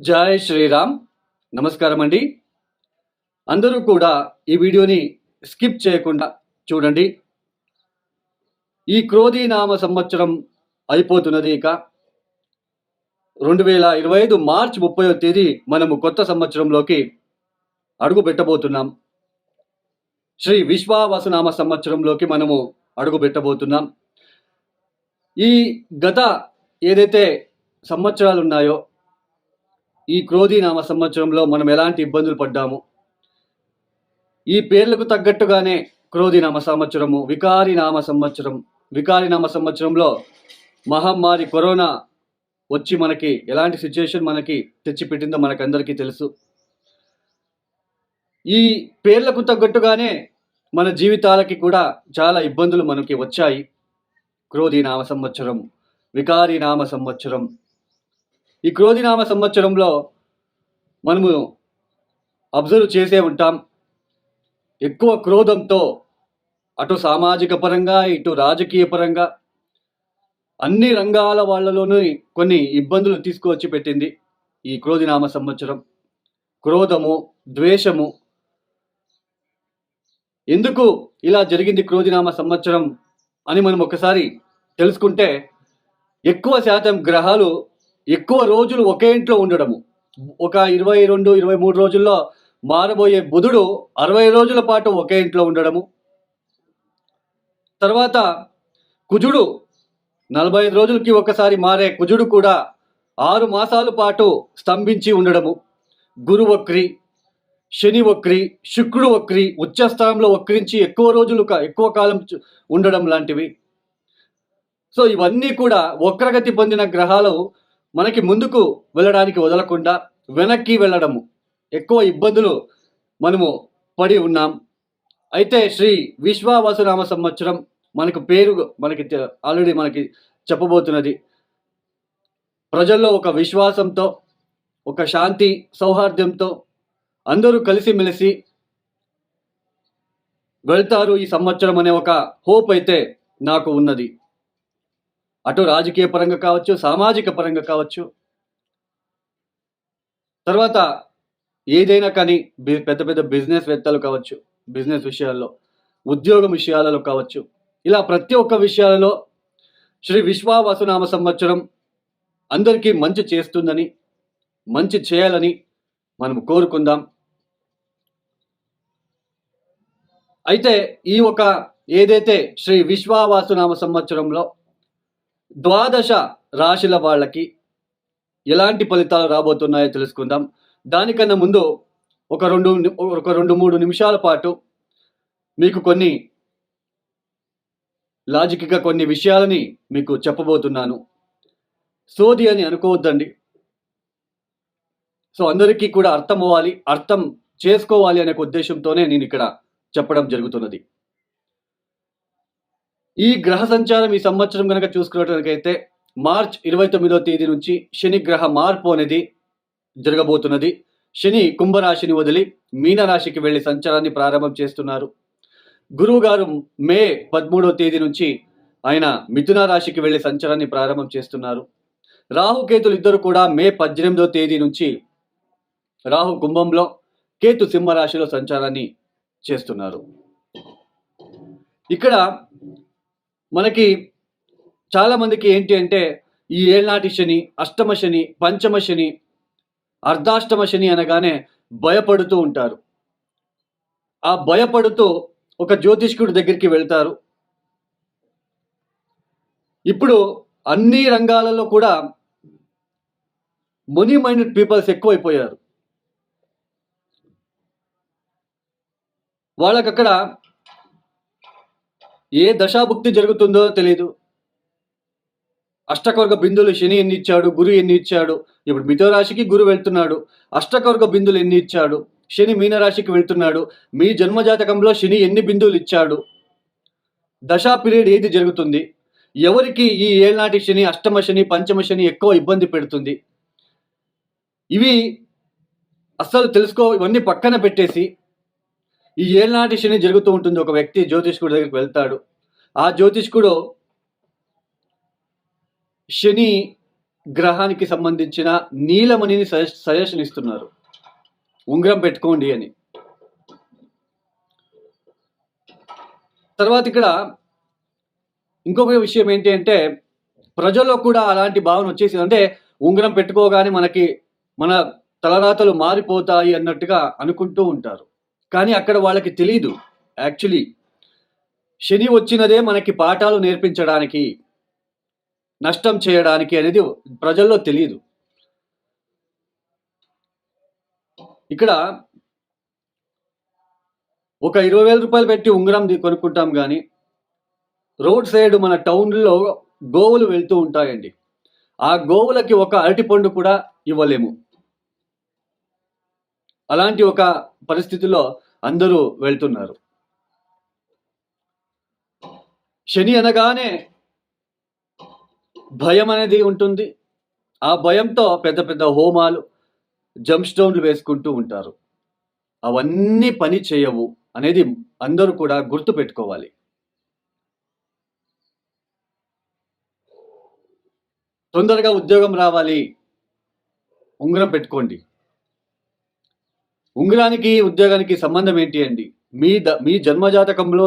జై శ్రీరామ్. నమస్కారం అండి. అందరూ కూడా ఈ వీడియోని స్కిప్ చేయకుండా చూడండి. ఈ క్రోధీనామ సంవత్సరం అయిపోతున్నది. ఇక 2025 మార్చి 30వ తేదీ మనము కొత్త సంవత్సరంలోకి అడుగు పెట్టబోతున్నాం. శ్రీ విశ్వావసునామ సంవత్సరంలోకి మనము అడుగు పెట్టబోతున్నాం. ఈ గత ఏదైతే సంవత్సరాలు ఉన్నాయో, ఈ క్రోధీనామ సంవత్సరంలో మనం ఎలాంటి ఇబ్బందులు పడ్డాము, ఈ పేర్లకు తగ్గట్టుగానే క్రోధీనామ సంవత్సరము, వికారినామ సంవత్సరం. వికారినామ సంవత్సరంలో మహమ్మారి కరోనా వచ్చి మనకి ఎలాంటి సిచ్యుయేషన్ మనకి తెచ్చిపెట్టిందో మనకందరికీ తెలుసు. ఈ పేర్లకు తగ్గట్టుగానే మన జీవితాలకి కూడా చాలా ఇబ్బందులు మనకి వచ్చాయి. క్రోధీనామ సంవత్సరం, వికారినామ సంవత్సరం. ఈ క్రోధీనామ సంవత్సరంలో మనము అబ్జర్వ్ చేసే ఉంటాం, ఎక్కువ క్రోధంతో అటు సామాజిక పరంగా ఇటు రాజకీయ పరంగా అన్ని రంగాల వాళ్ళలోనూ కొన్ని ఇబ్బందులు తీసుకువచ్చి పెట్టింది ఈ క్రోధీనామ సంవత్సరం. క్రోధము, ద్వేషము. ఎందుకు ఇలా జరిగింది క్రోధీనామ సంవత్సరం అని మనం ఒకసారి తెలుసుకుంటే, ఎక్కువ శాతం గ్రహాలు ఎక్కువ రోజులు ఒకే ఇంట్లో ఉండడము. ఒక 22-23 రోజుల్లో మారబోయే బుధుడు 60 రోజుల పాటు ఒకే ఇంట్లో ఉండడము. తర్వాత కుజుడు 45 రోజులకి ఒకసారి మారే కుజుడు కూడా 6 మాసాల పాటు స్తంభించి ఉండడము. గురు వక్రి, శని వక్రి, శుక్రుడు వక్రి, ఉచ్చస్థానంలో వక్రించి ఎక్కువ రోజులు ఎక్కువ కాలం ఉండడం లాంటివి. సో ఇవన్నీ కూడా వక్రగతి పొందిన గ్రహాలు మనకి ముందుకు వెళ్ళడానికి వదలకుండా వెనక్కి వెళ్ళడము, ఎక్కువ ఇబ్బందులు మనము పడి ఉన్నాం. అయితే శ్రీ విశ్వావసునామ సంవత్సరం మనకు పేరు మనకి ఆల్రెడీ మనకి చెప్పబోతున్నది. ప్రజల్లో ఒక విశ్వాసంతో, ఒక శాంతి సౌహార్దంతో అందరూ కలిసిమెలిసి వెళ్తారు ఈ సంవత్సరం అనే ఒక హోప్ అయితే నాకు ఉన్నది. అటు రాజకీయ పరంగా కావచ్చు, సామాజిక పరంగా కావచ్చు, తర్వాత ఏదైనా కానీ పెద్ద పెద్ద బిజినెస్ వేత్తలు కావచ్చు, బిజినెస్ విషయాల్లో, ఉద్యోగం విషయాలలో కావచ్చు, ఇలా ప్రతి ఒక్క విషయాలలో శ్రీ విశ్వావసునామ సంవత్సరం అందరికీ మంచి చేస్తుందని, మంచి చేయాలని మనం కోరుకుందాం. అయితే ఈ ఒక ఏదైతే శ్రీ విశ్వావసునామ సంవత్సరంలో 12 రాశుల వాళ్ళకి ఎలాంటి ఫలితాలు రాబోతున్నాయో తెలుసుకుందాం. దానికన్నా ముందు ఒక 2-3 నిమిషాల పాటు మీకు కొన్ని లాజిక్గా కొన్ని విషయాలని మీకు చెప్పబోతున్నాను. సోది అని అనుకోవద్దండి. సో అందరికీ కూడా అర్థం అవ్వాలి, అర్థం చేసుకోవాలి అనే ఉద్దేశంతోనే నేను ఇక్కడ చెప్పడం జరుగుతున్నది. ఈ గ్రహ సంచారం ఈ సంవత్సరం కనుక చూసుకున్నట్లయితే మార్చ్ 29వ తేదీ నుంచి శని గ్రహ మార్పు అనేది జరగబోతున్నది. శని కుంభరాశిని వదిలి మీనరాశికి వెళ్ళి సంచారాన్ని ప్రారంభం చేస్తున్నారు. గురువు గారు మే 13వ తేదీ నుంచి ఆయన మిథున రాశికి వెళ్ళి సంచారాన్ని ప్రారంభం చేస్తున్నారు. రాహుకేతులు ఇద్దరు కూడా మే 18వ తేదీ నుంచి రాహు కుంభంలో, కేతు సింహరాశిలో సంచారాన్ని చేస్తున్నారు. ఇక్కడ మనకి చాలామందికి ఏంటి అంటే, ఈ ఏళ్ళనాటి శని, అష్టమ శని, పంచమ శని, అర్ధాష్టమ శని అనగానే భయపడుతూ ఉంటారు. ఆ భయపడుతూ ఒక జ్యోతిష్కుడి దగ్గరికి వెళ్తారు. ఇప్పుడు అన్ని రంగాలలో కూడా మనీ మైండెడ్ పీపుల్స్ ఎక్కువైపోయారు. వాళ్ళకక్కడ ఏ దశాభుక్తి జరుగుతుందో తెలియదు. అష్టకవర్గ బిందులు శని ఎన్ని ఇచ్చాడు, గురు ఎన్ని ఇచ్చాడు. ఇప్పుడు మిథున రాశికి గురు వెళ్తున్నాడు, అష్టకవర్గ బిందులు ఎన్ని ఇచ్చాడు. శని మీనరాశికి వెళ్తున్నాడు, మీ జన్మజాతకంలో శని ఎన్ని బిందువులు ఇచ్చాడు. దశా పీరియడ్ ఏది జరుగుతుంది, ఎవరికి ఈ ఏళ్ళనాటి శని, అష్టమ శని, పంచమ శని ఎక్కువ ఇబ్బంది పెడుతుంది, ఇవి అస్సలు తెలుసుకో. ఇవన్నీ పక్కన పెట్టేసి ఈ ఏళ్ళనాటి శని జరుగుతూ ఉంటుంది. ఒక వ్యక్తి జ్యోతిష్కుడి దగ్గరికి వెళ్తాడు. ఆ జ్యోతిష్కుడు శని గ్రహానికి సంబంధించిన నీలమణిని సజెషన్ ఇస్తున్నారు, ఉంగరం పెట్టుకోండి అని. తర్వాత ఇక్కడ ఇంకొక విషయం ఏంటి అంటే, ప్రజల్లో కూడా అలాంటి భావన వచ్చేసింది. అంటే ఉంగరం పెట్టుకోగానే మన తలరాతలు మారిపోతాయి అన్నట్టుగా అనుకుంటూ ఉంటారు. కానీ అక్కడ వాళ్ళకి తెలీదు, యాక్చువల్లీ శని వచ్చినదే మనకి పాఠాలు నేర్పించడానికి, నష్టం చేయడానికి అనేది ప్రజల్లో తెలియదు. ఇక్కడ ఒక 20,000 రూపాయలు పెట్టి ఉంగరం కొనుక్కుంటాం కానీ రోడ్ సైడ్ మన టౌన్లో గోవులు వెళ్తూ ఉంటాయండి. ఆ గోవులకి ఒక అరటిపండు కూడా ఇవ్వలేము. అలాంటి ఒక పరిస్థితిలో అందరూ వెళ్తున్నారు. శని అనగానే భయం అనేది ఉంటుంది. ఆ భయంతో పెద్ద పెద్ద హోమాలు, జంప్ స్టోన్లు వేసుకుంటూ ఉంటారు. అవన్నీ పని చేయవు అనేది అందరూ కూడా గుర్తు పెట్టుకోవాలి. తొందరగా ఉద్యోగం రావాలి, ఉంగరం పెట్టుకోండి. ఉంగరానికి ఉద్యోగానికి సంబంధం ఏంటి అండి? మీ జన్మజాతకంలో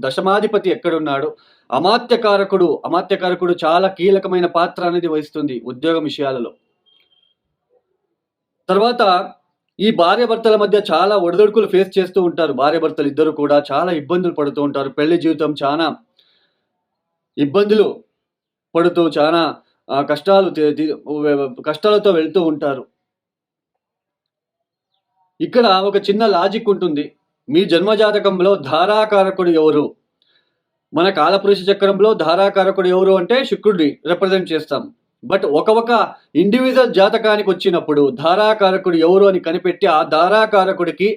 దశమాధిపతి ఎక్కడున్నాడు? అమాత్యకారకుడు చాలా కీలకమైన పాత్ర అనేది వహిస్తుంది ఉద్యోగం విషయాలలో. తర్వాత ఈ భార్యాభర్తల మధ్య చాలా ఒడిదొడుకులు ఫేస్ చేస్తూ ఉంటారు. భార్యాభర్తలు ఇద్దరు కూడా చాలా ఇబ్బందులు పడుతూ ఉంటారు. పెళ్లి జీవితం చాలా ఇబ్బందులు పడుతూ చాలా కష్టాలతో వెళ్తూ ఉంటారు. ఇక్కడ ఒక చిన్న లాజిక్ ఉంటుంది. మీ జన్మజాతకంలో ధారాకారకుడు ఎవరు? మన కాలపురుష చక్రంలో ధారాకారకుడు ఎవరు అంటే శుక్రుడిని రిప్రజెంట్ చేస్తాం. బట్ ఒక ఇండివిజువల్ జాతకానికి వచ్చినప్పుడు ధారాకారకుడు ఎవరు అని కనిపెట్టి ఆ ధారాకారకుడికి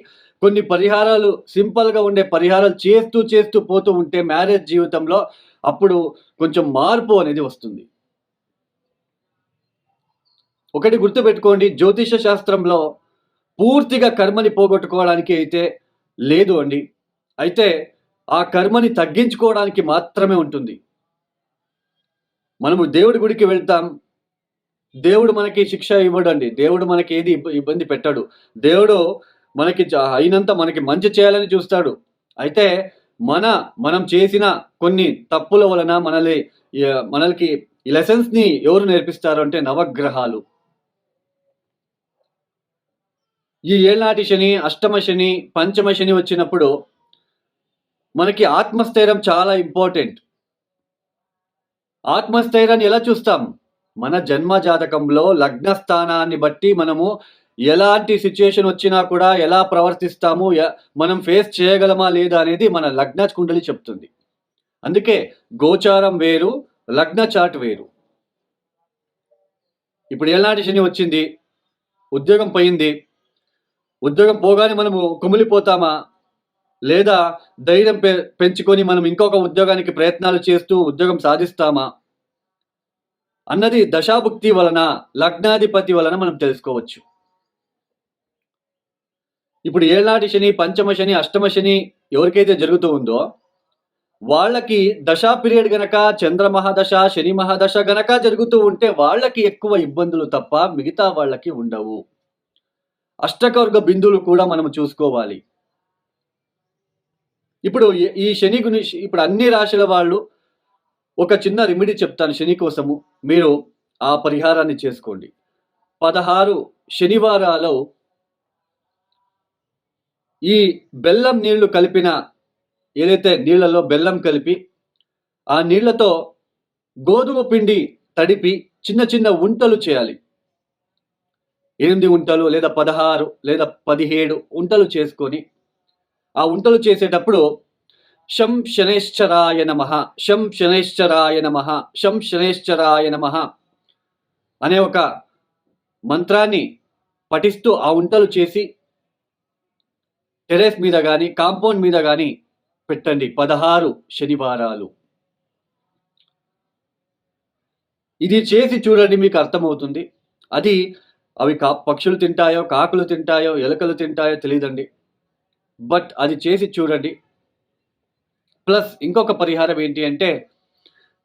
కొన్ని పరిహారాలు, సింపుల్గా ఉండే పరిహారాలు చేస్తూ పోతూ ఉంటే మ్యారేజ్ జీవితంలో అప్పుడు కొంచెం మార్పు అనేది వస్తుంది. ఒకటి గుర్తుపెట్టుకోండి, జ్యోతిష శాస్త్రంలో పూర్తిగా కర్మని పోగొట్టుకోవడానికి అయితే లేదు అండి. అయితే ఆ కర్మని తగ్గించుకోవడానికి మాత్రమే ఉంటుంది. మనము దేవుడి గుడికి వెళ్తాం, దేవుడు మనకి శిక్ష ఇవ్వడండి. దేవుడు మనకి ఏది ఇబ్బంది పెట్టాడు. దేవుడు మనకి అయినంత మనకి మంచి చేయాలని చూస్తాడు. అయితే మనం చేసిన కొన్ని తప్పుల వలన మనకి ఈ లెసన్స్ని ఎవరు నేర్పిస్తారు అంటే నవగ్రహాలు. ఈ ఏళ్ళనాటి శని, అష్టమ శని, పంచమ శని వచ్చినప్పుడు మనకి ఆత్మస్థైర్యం చాలా ఇంపార్టెంట్. ఆత్మస్థైర్యాన్ని ఎలా చూస్తాం? మన జన్మ జాతకంలో లగ్న స్థానాన్ని బట్టి మనము ఎలాంటి సిచ్యుయేషన్ వచ్చినా కూడా ఎలా ప్రవర్తిస్తాము, మనం ఫేస్ చేయగలమా లేదా అనేది మన లగ్న కుండలి చెప్తుంది. అందుకే గోచారం వేరు, లగ్న చాట్ వేరు. ఇప్పుడు ఏళ్ళనాటి శని వచ్చింది, ఉద్యోగం పోయింది. ఉద్యోగం పోగానే మనము కుమిలిపోతామా, లేదా ధైర్యం పెంచుకొని మనం ఇంకొక ఉద్యోగానికి ప్రయత్నాలు చేస్తూ ఉద్యోగం సాధిస్తామా అన్నది దశాభుక్తి వలన, లగ్నాధిపతి వలన మనం తెలుసుకోవచ్చు. ఇప్పుడు ఏళ్ళనాటి శని, పంచమ శని, అష్టమ శని ఎవరికైతే జరుగుతూ ఉందో వాళ్ళకి దశా పీరియడ్ గనక, చంద్ర మహాదశ, శని మహాదశ గనక జరుగుతూ ఉంటే వాళ్ళకి ఎక్కువ ఇబ్బందులు తప్ప మిగతా వాళ్ళకి ఉండవు. అష్టకవర్గ బిందువులు కూడా మనం చూసుకోవాలి. ఇప్పుడు ఈ శని గురించి ఇప్పుడు అన్ని రాశుల వాళ్ళు ఒక చిన్న రెమెడీ చెప్తాను శని కోసము. మీరు ఆ పరిహారాన్ని చేసుకోండి. 16 శనివారాలు ఈ బెల్లం నీళ్లు కలిపిన, ఏదైతే నీళ్లలో బెల్లం కలిపి ఆ నీళ్లతో గోధుమ పిండి తడిపి చిన్న చిన్న ఉంటలు చేయాలి. 8 ఉంటలు లేదా 16 లేదా 17 ఉంటలు చేసుకొని ఆ ఉంటలు చేసేటప్పుడు శం శనేశ్చరాయ నమః, శం శనేశ్చరాయ నమః, శం శనేశ్చరాయ నమః అనే ఒక మంత్రాన్ని పఠిస్తూ ఆ ఉంటలు చేసి టెరెస్ మీద కానీ కాంపౌండ్ మీద కానీ పెట్టండి 16 శనివారాలు. ఇది చేసి చూడండి, మీకు అర్థమవుతుంది. అవి పక్షులు తింటాయో, కాకులు తింటాయో, ఎలుకలు తింటాయో తెలియదండి. బట్ అది చేసి చూడండి. ప్లస్ ఇంకొక పరిహారం ఏంటి అంటే,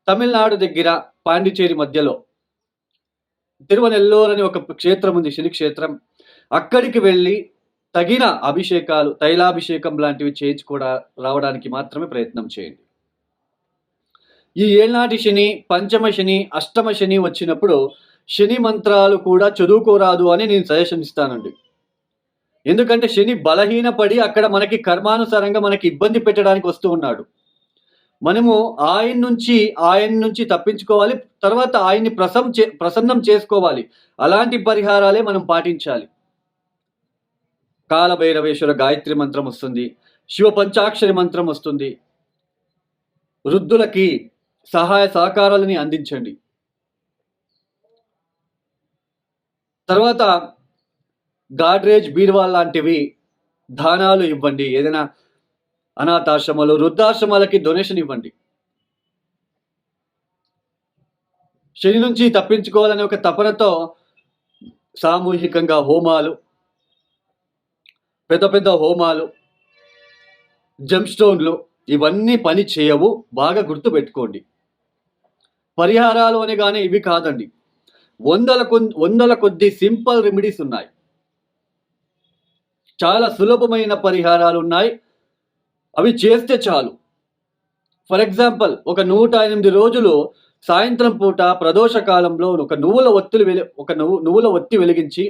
తమిళనాడు దగ్గర పాండిచేరి మధ్యలో తిరువనెల్లూరు అని ఒక క్షేత్రం ఉంది, శని క్షేత్రం. అక్కడికి వెళ్ళి తగిన అభిషేకాలు, తైలాభిషేకం లాంటివి రావడానికి మాత్రమే ప్రయత్నం చేయండి. ఈ ఏళ్నాటి శని, పంచమ శని, అష్టమ శని వచ్చినప్పుడు శని మంత్రాలు కూడా చదువుకోరాదు అని నేను సజెషన్ ఇస్తానండి. ఎందుకంటే శని బలహీనపడి అక్కడ మనకి కర్మానుసారంగా మనకి ఇబ్బంది పెట్టడానికి వస్తూ ఉన్నాడు. మనము ఆయన నుంచి తప్పించుకోవాలి. తర్వాత ఆయన్ని ప్రసన్నం చేసుకోవాలి. అలాంటి పరిహారాలే మనం పాటించాలి. కాలభైరవేశ్వర గాయత్రి మంత్రం వస్తుంది, శివ పంచాక్షరి మంత్రం వస్తుంది. వృద్ధులకి సహాయ సహకారాలని అందించండి. తర్వాత గాడ్రేజ్, బీర్వాల్ లాంటివి దానాలు ఇవ్వండి. ఏదైనా అనాథాశ్రమాలు, వృద్ధాశ్రమాలకి డొనేషన్ ఇవ్వండి. శని నుంచి తప్పించుకోవాలనే ఒక తపనతో సామూహికంగా హోమాలు, పెద్ద పెద్ద హోమాలు, జంప్ స్టోన్లు ఇవన్నీ పని చేయవు. బాగా గుర్తుపెట్టుకోండి. పరిహారాలు అనగానే ఇవి కాదండి, వందల కొద్ది సింపుల్ రెమెడీస్ ఉన్నాయి. చాలా సులభమైన పరిహారాలు ఉన్నాయి. అవి చేస్తే చాలు. ఫర్ ఎగ్జాంపుల్, ఒక 108 రోజులు సాయంత్రం పూట ప్రదోష కాలంలో ఒక నువ్వుల ఒత్తి వెలిగించి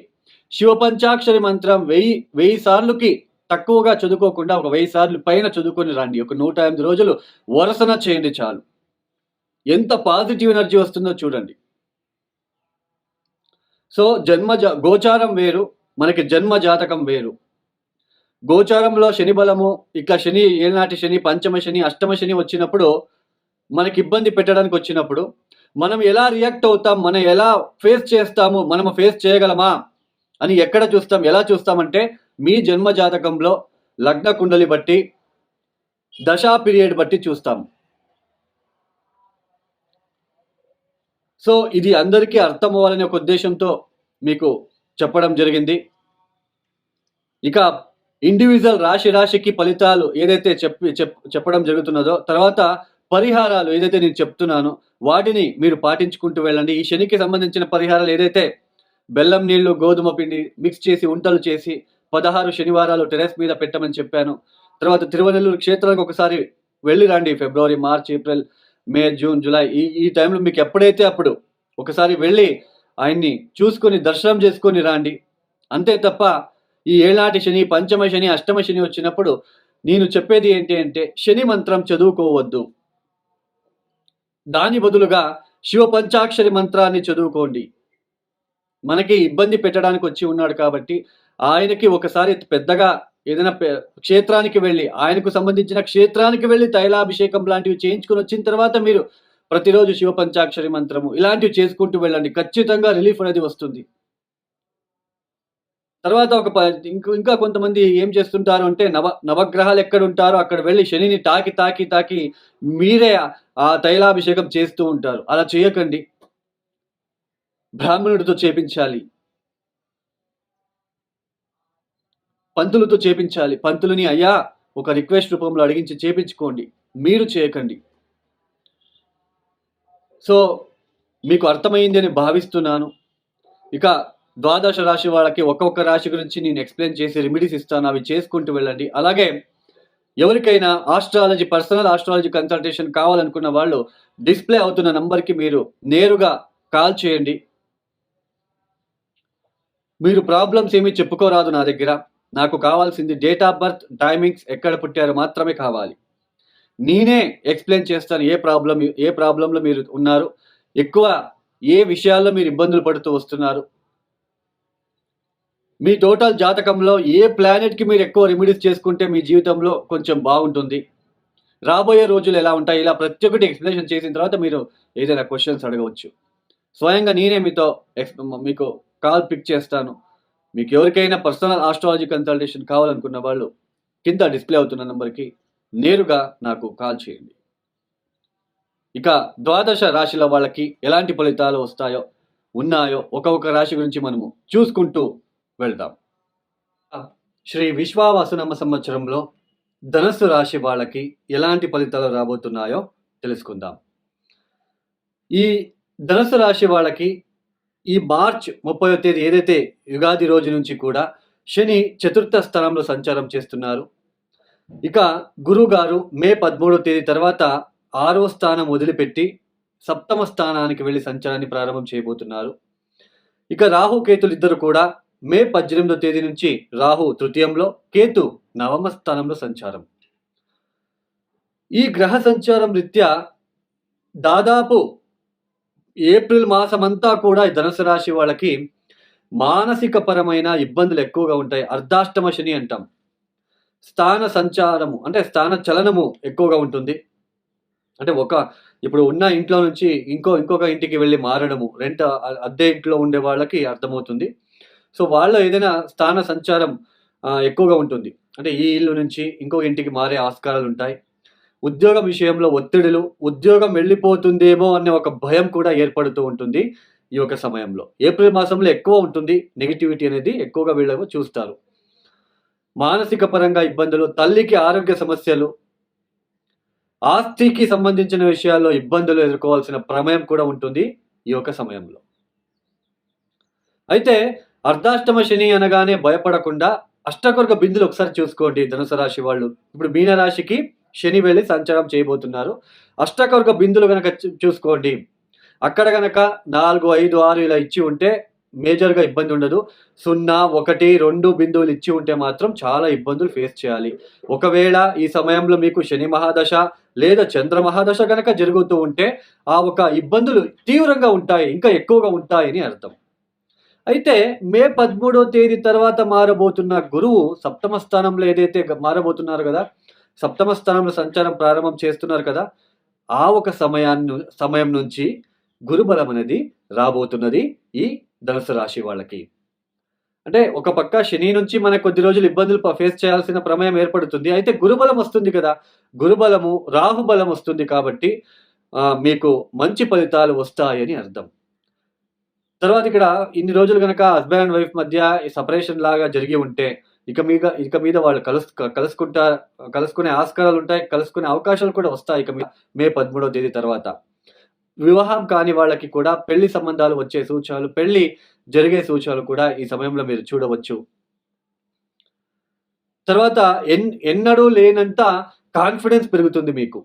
శివ పంచాక్షరి మంత్రం 1000 సార్లుకి తక్కువగా చదువుకోకుండా ఒక 1000 సార్లు పైన చదువుకొని రండి. ఒక 108 రోజులు వరసన చేయండి చాలు. ఎంత పాజిటివ్ ఎనర్జీ వస్తుందో చూడండి. సో గోచారం వేరు, మనకి జన్మ జాతకం వేరు. గోచారంలో శని బలము, ఇట్లా శని, ఏళ్ళనాటి శని, పంచమ శని, అష్టమ శని వచ్చినప్పుడు, మనకి ఇబ్బంది పెట్టడానికి వచ్చినప్పుడు మనం ఎలా రియాక్ట్ అవుతాం, మనం ఎలా ఫేస్ చేస్తాము, మనం ఫేస్ చేయగలమా అని ఎక్కడ చూస్తాం, ఎలా చూస్తామంటే మీ జన్మ జాతకంలో లగ్న కుండలి బట్టి, దశా పీరియడ్ బట్టి చూస్తాం. సో ఇది అందరికీ అర్థం అవ్వాలనే ఒక ఉద్దేశంతో మీకు చెప్పడం జరిగింది. ఇక ఇండివిజువల్ రాశికి ఫలితాలు ఏదైతే చెప్పడం జరుగుతున్నదో, తర్వాత పరిహారాలు ఏదైతే నేను చెప్తున్నానో వాటిని మీరు పాటించుకుంటూ వెళ్ళండి. ఈ శనికి సంబంధించిన పరిహారాలు ఏదైతే బెల్లం నీళ్లు, గోధుమ పిండి మిక్స్ చేసి ఉంటలు చేసి 16 శనివారాలు టెరెస్ మీద పెట్టమని చెప్పాను. తర్వాత తిరువనెల్లూరు క్షేత్రానికి ఒకసారి వెళ్ళి రండి. ఫిబ్రవరి, మార్చ్, ఏప్రిల్, మే, జూన్, జూలై ఈ టైంలో మీకు ఎప్పుడైతే అప్పుడు ఒకసారి వెళ్ళి ఆయన్ని చూసుకొని దర్శనం చేసుకొని రండి. అంతే తప్ప ఈ ఏళ్ళనాటి శని, పంచమ శని, అష్టమ శని వచ్చినప్పుడు నేను చెప్పేది ఏంటి అంటే శని మంత్రం చదువుకోవద్దు. దాని బదులుగా శివ పంచాక్షరి మంత్రాన్ని చదువుకోండి. మనకి ఇబ్బంది పెట్టడానికి వచ్చి ఉన్నాడు కాబట్టి ఆయనకి ఒకసారి పెద్దగా ఏదైనా క్షేత్రానికి వెళ్ళి, ఆయనకు సంబంధించిన క్షేత్రానికి వెళ్ళి తైలాభిషేకం లాంటివి చేయించుకొని వచ్చిన తర్వాత మీరు ప్రతిరోజు శివ పంచాక్షరి మంత్రము ఇలాంటివి చేసుకుంటూ వెళ్ళండి. ఖచ్చితంగా రిలీఫ్ అనేది వస్తుంది. తర్వాత ఇంకా కొంతమంది ఏం చేస్తుంటారు అంటే నవగ్రహాలు ఎక్కడ ఉంటారో అక్కడ వెళ్ళి శనిని తాకి మీరే ఆ తైలాభిషేకం చేస్తూ ఉంటారు. అలా చేయకండి. బ్రాహ్మణుడితో చేపించాలి, పంతులతో చేపించాలి. పంతులని అయ్యా ఒక రిక్వెస్ట్ రూపంలో అడిగించి చేపించుకోండి, మీరు చేయకండి. సో మీకు అర్థమైంది అని భావిస్తున్నాను. ఇక ద్వాదశ రాశి వాళ్ళకి ఒక్కొక్క రాశి గురించి నేను ఎక్స్ప్లెయిన్ చేసి రెమెడీస్ ఇస్తాను, అవి చేసుకుంటూ వెళ్ళండి. అలాగే ఎవరికైనా పర్సనల్ ఆస్ట్రాలజీ కన్సల్టేషన్ కావాలనుకున్న వాళ్ళు డిస్ప్లే అవుతున్న నంబర్కి మీరు నేరుగా కాల్ చేయండి. మీరు ప్రాబ్లమ్స్ ఏమీ చెప్పుకోరాదు నా దగ్గర. నాకు కావాల్సింది డేట్ ఆఫ్ బర్త్, టైమింగ్స్, ఎక్కడ పుట్టారో మాత్రమే కావాలి. నేనే ఎక్స్ప్లెయిన్ చేస్తాను ఏ ప్రాబ్లంలో మీరు ఉన్నారు, ఎక్కువ ఏ విషయాల్లో మీరు ఇబ్బందులు పడుతూ వస్తున్నారు, మీ టోటల్ జాతకంలో ఏ ప్లానెట్కి మీరు ఎక్కువ రెమెడీస్ చేసుకుంటే మీ జీవితంలో కొంచెం బాగుంటుంది, రాబోయే రోజులు ఎలా ఉంటాయి, ఇలా ప్రతి ఒక్కటి ఎక్స్ప్లెనేషన్ చేసిన తర్వాత మీరు ఏదైనా క్వశ్చన్స్ అడగవచ్చు. స్వయంగా నేనే మీకు కాల్ పిక్ చేస్తాను. మీకు ఎవరికైనా పర్సనల్ ఆస్ట్రాలజీ కన్సల్టేషన్ కావాలనుకున్న వాళ్ళు కింద డిస్ప్లే అవుతున్న నెంబర్కి నేరుగా నాకు కాల్ చేయండి. ఇక ద్వాదశ రాశిల వాళ్ళకి ఎలాంటి ఫలితాలు ఉన్నాయో ఒక్కొక్క రాశి గురించి మనము చూసుకుంటూ వెళ్దాం. శ్రీ విశ్వావసునామ సంవత్సరంలో ధనస్సు రాశి వాళ్ళకి ఎలాంటి ఫలితాలు రాబోతున్నాయో తెలుసుకుందాం. ఈ ధనస్సు రాశి వాళ్ళకి ఈ మార్చ్ 30వ తేదీ ఏదైతే యుగాది రోజు నుంచి కూడా శని చతుర్థ స్థానంలో సంచారం చేస్తున్నారు. ఇక గురువుగారు మే 13వ తేదీ తర్వాత 6వ స్థానం వదిలిపెట్టి సప్తమ స్థానానికి వెళ్ళి సంచారాన్ని ప్రారంభం చేయబోతున్నారు. ఇక రాహు కేతులు ఇద్దరు కూడా మే 18వ తేదీ నుంచి రాహు తృతీయంలో, కేతు నవమ స్థానంలో సంచారం. ఈ గ్రహ సంచారం రీత్యా దాదాపు ఏప్రిల్ మాసమంతా కూడా ఈ ధనుసు రాశి వాళ్ళకి మానసిక పరమైన ఇబ్బందులు ఎక్కువగా ఉంటాయి. అర్ధాష్టమ శని అంటాం. స్థాన సంచారము అంటే స్థాన చలనము ఎక్కువగా ఉంటుంది. అంటే ఇప్పుడు ఉన్న ఇంట్లో నుంచి ఇంకొక ఇంటికి వెళ్ళి మారడము, అద్దె ఇంట్లో ఉండే వాళ్ళకి అర్థమవుతుంది. సో వాళ్ళు ఏదైనా స్థాన సంచారం ఎక్కువగా ఉంటుంది. అంటే ఈ ఇల్లు నుంచి ఇంకో ఇంటికి మారే ఆస్కారాలు ఉంటాయి. ఉద్యోగం విషయంలో ఒత్తిడులు, ఉద్యోగం వెళ్ళిపోతుందేమో అనే ఒక భయం కూడా ఏర్పడుతూ ఉంటుంది ఈ యొక్క సమయంలో. ఏప్రిల్ మాసంలో ఎక్కువ ఉంటుంది నెగిటివిటీ అనేది, ఎక్కువగా వీళ్ళు చూస్తారు. మానసిక పరంగా ఇబ్బందులు, తల్లికి ఆరోగ్య సమస్యలు, ఆస్తికి సంబంధించిన విషయాల్లో ఇబ్బందులు ఎదుర్కోవాల్సిన ప్రమేయం కూడా ఉంటుంది ఈ యొక్క సమయంలో. అయితే అర్ధాష్టమ శని అనగానే భయపడకుండా అష్టకొర్గ బిందులు ఒకసారి చూసుకోండి ధనుసు రాశి వాళ్ళు. ఇప్పుడు మీన రాశికి శని వెళ్ళి సంచారం చేయబోతున్నారు. అష్టకొర్గ బిందులు గనక చూసుకోండి. అక్కడ గనక 4, 5, 6 ఇలా ఇచ్చి ఉంటే మేజర్గా ఇబ్బంది ఉండదు. 0, 1, 2 బిందువులు ఇచ్చి ఉంటే మాత్రం చాలా ఇబ్బందులు ఫేస్ చేయాలి. ఒకవేళ ఈ సమయంలో మీకు శని మహాదశ లేదా చంద్ర మహాదశ గనక జరుగుతూ ఉంటే ఆ ఒక ఇబ్బందులు తీవ్రంగా ఉంటాయి, ఇంకా ఎక్కువగా ఉంటాయని అర్థం. అయితే మే 13వ తేదీ తర్వాత మారబోతున్న గురువు సప్తమ స్థానంలో ఏదైతే మారబోతున్నారు కదా, సప్తమ స్థానంలో సంచారం ప్రారంభం చేస్తున్నారు కదా, ఆ ఒక సమయం నుంచి గురుబలం అనేది రాబోతున్నది ఈ ధనుసు రాశి వాళ్ళకి. అంటే ఒక పక్క శని నుంచి మనకు కొద్ది రోజులు ఇబ్బందులు ఫేస్ చేయాల్సిన ప్రమేయం ఏర్పడుతుంది. అయితే గురుబలం వస్తుంది కదా, గురుబలము రాహుబలం వస్తుంది కాబట్టి మీకు మంచి ఫలితాలు వస్తాయని అర్థం. తర్వాత ఇక్కడ ఇన్ని రోజులు కనుక హస్బెండ్ అండ్ వైఫ్ మధ్య ఈ సపరేషన్ లాగా జరిగి ఉంటే ఇక మీద వాళ్ళు కలుసుకునే ఆస్కారాలు ఉంటాయి, కలుసుకునే అవకాశాలు కూడా వస్తాయి. ఇక మే 13వ తేదీ తర్వాత వివాహం కాని వాళ్ళకి కూడా పెళ్లి సంబంధాలు వచ్చే సూచనలు, పెళ్లి జరిగే సూచనలు కూడా ఈ సమయంలో మీరు చూడవచ్చు. తర్వాత ఎన్నడూ లేనంత కాన్ఫిడెన్స్ పెరుగుతుంది మీకు.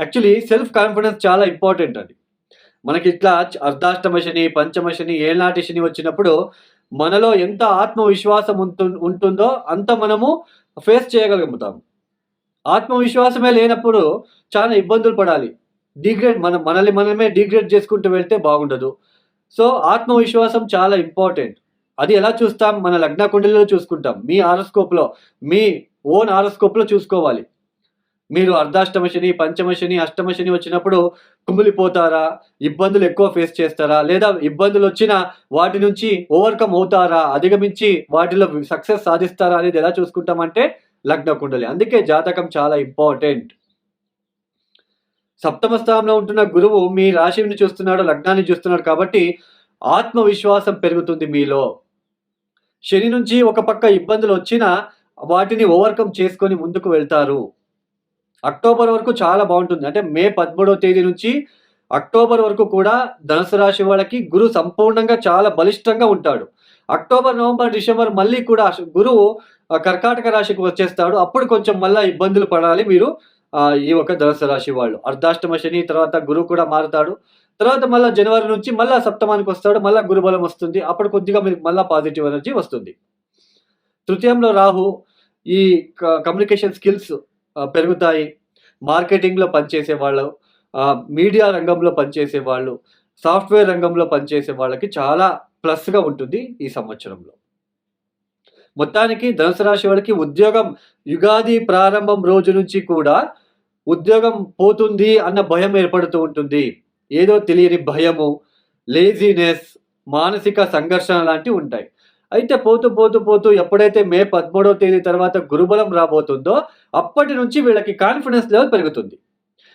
యాక్చువల్లీ సెల్ఫ్ కాన్ఫిడెన్స్ చాలా ఇంపార్టెంట్ అండి. మనకి ఇట్లా అర్ధాష్టమ శని, పంచమ శని, ఏళ్ళనాటి శని వచ్చినప్పుడు మనలో ఎంత ఆత్మవిశ్వాసం ఉంటుందో అంత మనము ఫేస్ చేయగలుగుతాం. ఆత్మవిశ్వాసమే లేనప్పుడు చాలా ఇబ్బందులు పడాలి. మనమే డిగ్రేడ్ చేసుకుంటూ వెళ్తే బాగుండదు. సో ఆత్మవిశ్వాసం చాలా ఇంపార్టెంట్. అది ఎలా చూస్తాం? మన లగ్న కుండలిలో చూసుకుంటాం. మీ హారోస్కోప్లో, మీ ఓన్ హారోస్కోప్లో చూసుకోవాలి. మీరు అర్ధాష్టమ శని, పంచమ శని, అష్టమ శని వచ్చినప్పుడు కుమిలిపోతారా, ఇబ్బందులు ఎక్కువ ఫేస్ చేస్తారా, లేదా ఇబ్బందులు వచ్చినా వాటి నుంచి ఓవర్కమ్ అవుతారా, అధిగమించి వాటిలో సక్సెస్ సాధిస్తారా అనేది ఎలా చూసుకుంటామంటే లగ్న కుండలి. అందుకే జాతకం చాలా ఇంపార్టెంట్. సప్తమ స్థానంలో ఉంటున్న గురువు మీ రాశిని చూస్తున్నాడు, లగ్నాన్ని చూస్తున్నాడు కాబట్టి ఆత్మవిశ్వాసం పెరుగుతుంది మీలో. శని నుంచి ఒక పక్క ఇబ్బందులు వచ్చినా వాటిని ఓవర్కమ్ చేసుకొని ముందుకు వెళ్తారు. అక్టోబర్ వరకు చాలా బాగుంటుంది. అంటే మే 13వ తేదీ నుంచి అక్టోబర్ వరకు కూడా ధనుసు రాశి వాళ్ళకి గురు సంపూర్ణంగా చాలా బలిష్టంగా ఉంటాడు. అక్టోబర్, నవంబర్, డిసెంబర్ మళ్ళీ కూడా గురువు కర్కాటక రాశికి వచ్చేస్తాడు. అప్పుడు కొంచెం మళ్ళీ ఇబ్బందులు పడాలి మీరు ఈ ఒక ధనుసు రాశి వాళ్ళు. అర్ధాష్టమ శని తర్వాత గురువు కూడా మారుతాడు. తర్వాత మళ్ళీ జనవరి నుంచి మళ్ళీ సప్తమానికి వస్తాడు, మళ్ళీ గురుబలం వస్తుంది. అప్పుడు కొద్దిగా మీకు మళ్ళీ పాజిటివ్ ఎనర్జీ వస్తుంది. తృతీయంలో రాహు, ఈ కమ్యూనికేషన్ స్కిల్స్ పెరుగుతాయి. మార్కెటింగ్లో పనిచేసే వాళ్ళు, మీడియా రంగంలో పనిచేసే వాళ్ళు, సాఫ్ట్వేర్ రంగంలో పనిచేసే వాళ్ళకి చాలా ప్లస్గా ఉంటుంది ఈ సంవత్సరంలో. మొత్తానికి ధనుసు రాశి వాళ్ళకి ఉద్యోగం యుగాది ప్రారంభం రోజు నుంచి కూడా ఉద్యోగం పోతుంది అన్న భయం ఏర్పడుతూ ఉంటుంది. ఏదో తెలియని భయము, లేజినెస్, మానసిక సంఘర్షణ లాంటివి ఉంటాయి. అయితే పోతూ ఎప్పుడైతే మే 13వ తేదీ తర్వాత గురుబలం రాబోతుందో అప్పటి నుంచి వీళ్ళకి కాన్ఫిడెన్స్ లెవెల్ పెరుగుతుంది.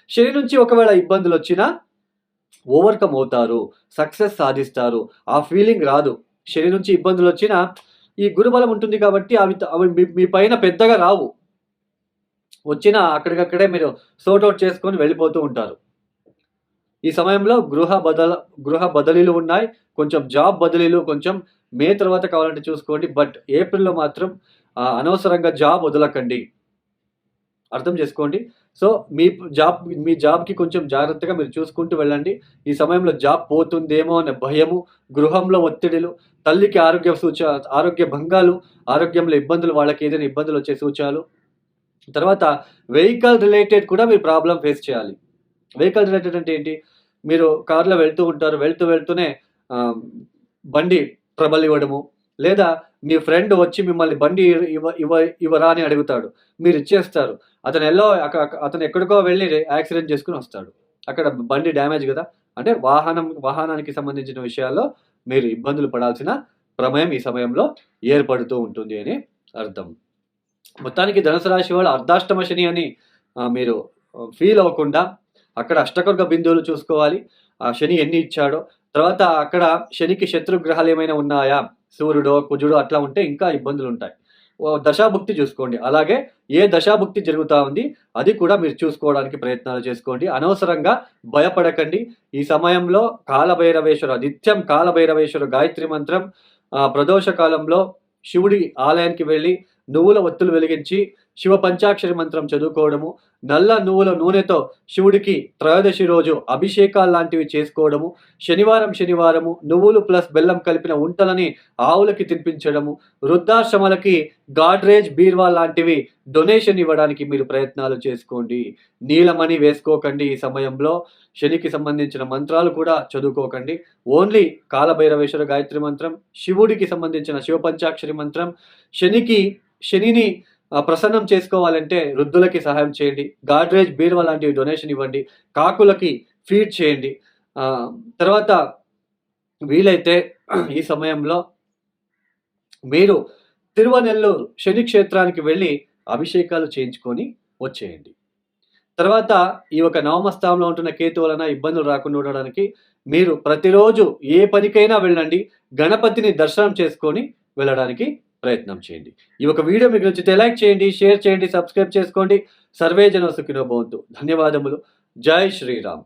శని నుంచి ఒకవేళ ఇబ్బందులు వచ్చినా ఓవర్కమ్ అవుతారు, సక్సెస్ సాధిస్తారు. ఆ ఫీలింగ్ రాదు. శని నుంచి ఇబ్బందులు వచ్చినా ఈ గురుబలం ఉంటుంది కాబట్టి అవి మీ పైన పెద్దగా రావు. వచ్చినా అక్కడికక్కడే మీరు సార్ట్ అవుట్ చేసుకొని వెళ్ళిపోతూ ఉంటారు. ఈ సమయంలో గృహ బదిలీలు ఉన్నాయి. కొంచెం జాబ్ బదిలీలు కొంచెం మే తర్వాత కావాలంటే చూసుకోండి. బట్ ఏప్రిల్‌లో మాత్రం అనవసరంగా జాబ్ వదలకండి. అర్థం చేసుకోండి. సో, మీ జాబ్‌కి కొంచెం జాగ్రత్తగా మీరు చూసుకుంటూ వెళ్ళండి. ఈ సమయంలో జాబ్ పోతుందేమో అనే భయము, గృహంలో ఒత్తిడిలు, తల్లికి ఆరోగ్య భంగాలు, ఆరోగ్యంలో ఇబ్బందులు, వాళ్ళకేదైనా ఇబ్బందులొచ్చే సూచనలు. తర్వాత వెహికల్ రిలేటెడ్ కూడా మీరు ప్రాబ్లమ్ ఫేస్ చేయాలి. వెహికల్ రిలేటెడ్ అంటే ఏంటి? మీరు కార్‌లో వెళ్తూ ఉంటారు. వెళ్తూనే ఆహ్, బండి ట్రబుల్ ఇవ్వడము, లేదా మీ ఫ్రెండ్ వచ్చి మిమ్మల్ని బండి ఇవ్వ ఇవ్వ ఇవ్వరా అని అడుగుతాడు. మీరిచ్చేస్తారు. అతను ఎక్కడికో వెళ్లి యాక్సిడెంట్ చేసుకొని వస్తాడు. అక్కడ బండి డ్యామేజ్ గదా! అంటే వాహనానికి సంబంధించిన విషయాల్లో మీరు ఇబ్బందులు పడాల్సిన ప్రమేయం ఈ సమయంలో ఏర్పడుతూ ఉంటుంది అని అర్థం. మొత్తానికి ధనుసు రాశి వాళ్ళు అర్ధాష్టమ శని అని మీరు ఫీల్ అవ్వకుండా అక్కడ అష్టకొర్గ బిందువులు చూసుకోవాలి. ఆ శని ఎన్ని ఇచ్చాడో, తర్వాత అక్కడ శనికి శత్రుగ్రహాలు ఏమైనా ఉన్నాయా? సూర్యుడో, కుజుడో అట్లా ఉంటే ఇంకా ఇబ్బందులుంటాయి. దశాభుక్తి చూసుకోండి. అలాగే ఏ దశాభుక్తి జరుగుతా ఉంది అది కూడా మీరు చూసుకోవడానికి ప్రయత్నాలు చేసుకోండి. అనవసరంగా భయపడకండి. ఈ సమయంలో నిత్యం కాలభైరవేశ్వర గాయత్రి మంత్రం ప్రదోష కాలంలో శివుడి ఆలయానికి వెళ్ళి నువ్వుల ఒత్తులు వెలిగించి శివ పంచాక్షరి మంత్రం చదువుకోవడము, నల్ల నువ్వుల నూనెతో శివుడికి త్రయోదశి రోజు అభిషేకాలు లాంటివి చేసుకోవడము, శనివారము నువ్వులు ప్లస్ బెల్లం కలిపిన ఉంటలని ఆవులకి తినిపించడము, వృద్ధాశ్రమాలకి గాడ్రేజ్ బీర్వా లాంటివి డొనేషన్ ఇవ్వడానికి మీరు ప్రయత్నాలు చేసుకోండి. నీలమణి వేసుకోకండి. ఈ సమయంలో శనికి సంబంధించిన మంత్రాలు కూడా చదువుకోకండి. ఓన్లీ కాలభైరవేశ్వర గాయత్రి మంత్రం, శివుడికి సంబంధించిన శివ పంచాక్షరి మంత్రం, శనిని ప్రసన్నం చేసుకోవాలంటే వృద్ధులకి సహాయం చేయండి. గాడ్రేజ్ బీరువా లాంటివి డొనేషన్ ఇవ్వండి. కాకులకి ఫీడ్ చేయండి. తర్వాత వీలైతే ఈ సమయంలో మీరు తిరువనెల్లూరు శని క్షేత్రానికి వెళ్ళి అభిషేకాలు చేయించుకొని వచ్చేయండి. తర్వాత ఈ ఒక నవమ స్థానంలో ఉంటున్న కేతు వలన ఇబ్బందులు రాకుండా ఉండడానికి మీరు ప్రతిరోజు ఏ పనికైనా వెళ్ళండి. గణపతిని దర్శనం చేసుకొని వెళ్ళడానికి ప్రయత్నం చేయండి. ఈ ఒక వీడియో మీకు నచ్చితే లైక్ చేయండి, షేర్ చేయండి, సబ్స్క్రైబ్ చేసుకోండి. సర్వే జన సుఖినో భవంతు. ధన్యవాదములు. జై శ్రీరామ్.